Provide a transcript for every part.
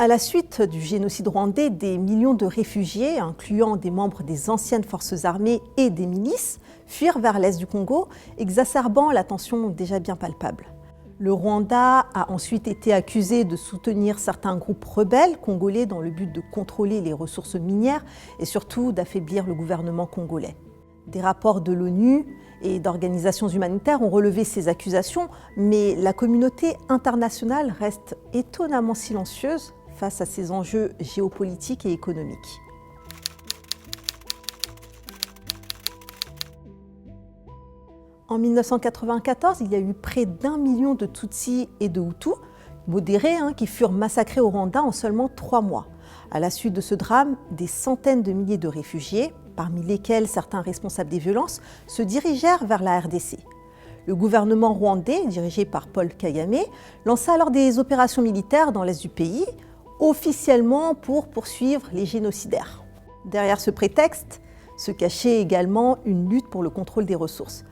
À la suite du génocide rwandais, des millions de réfugiés, incluant des membres des anciennes forces armées et des milices, fuirent vers l'est du Congo, exacerbant la tension déjà bien palpable. Le Rwanda a ensuite été accusé de soutenir certains groupes rebelles congolais dans le but de contrôler les ressources minières et surtout d'affaiblir le gouvernement congolais. Des rapports de l'ONU et d'organisations humanitaires ont relevé ces accusations, mais la communauté internationale reste étonnamment silencieuse face à ces enjeux géopolitiques et économiques. En 1994, il y a eu près d'1 million de Tutsis et de Hutus, modérés, qui furent massacrés au Rwanda en seulement 3 mois. À la suite de ce drame, des centaines de milliers de réfugiés, parmi lesquels certains responsables des violences, se dirigèrent vers la RDC. Le gouvernement rwandais, dirigé par Paul Kagame, lança alors des opérations militaires dans l'est du pays, officiellement pour poursuivre les génocidaires. Derrière ce prétexte se cachait également une lutte pour le contrôle des ressources.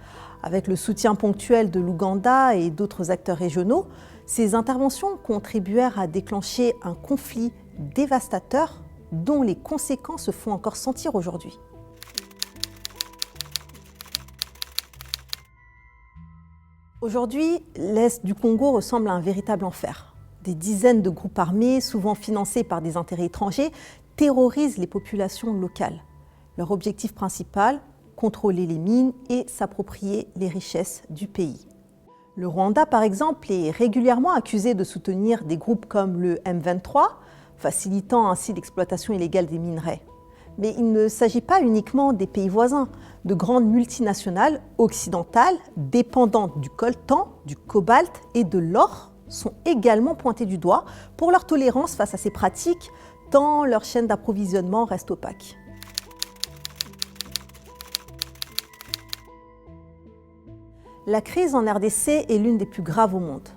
Avec le soutien ponctuel de l'Ouganda et d'autres acteurs régionaux, ces interventions contribuèrent à déclencher un conflit dévastateur dont les conséquences se font encore sentir aujourd'hui. Aujourd'hui, l'est du Congo ressemble à un véritable enfer. Des dizaines de groupes armés, souvent financés par des intérêts étrangers, terrorisent les populations locales. Leur objectif principal, contrôler les mines et s'approprier les richesses du pays. Le Rwanda, par exemple, est régulièrement accusé de soutenir des groupes comme le M23, facilitant ainsi l'exploitation illégale des minerais. Mais il ne s'agit pas uniquement des pays voisins. De grandes multinationales occidentales, dépendantes du coltan, du cobalt et de l'or, sont également pointées du doigt pour leur tolérance face à ces pratiques, tant leur chaîne d'approvisionnement reste opaque. La crise en RDC est l'une des plus graves au monde.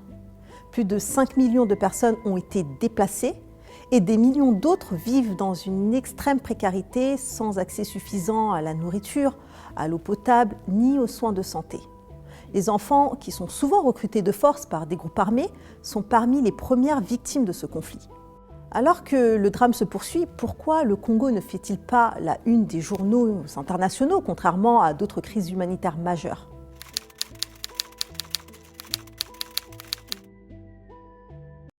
Plus de 5 millions de personnes ont été déplacées et des millions d'autres vivent dans une extrême précarité sans accès suffisant à la nourriture, à l'eau potable ni aux soins de santé. Les enfants, qui sont souvent recrutés de force par des groupes armés, sont parmi les premières victimes de ce conflit. Alors que le drame se poursuit, pourquoi le Congo ne fait-il pas la une des journaux internationaux, contrairement à d'autres crises humanitaires majeures ?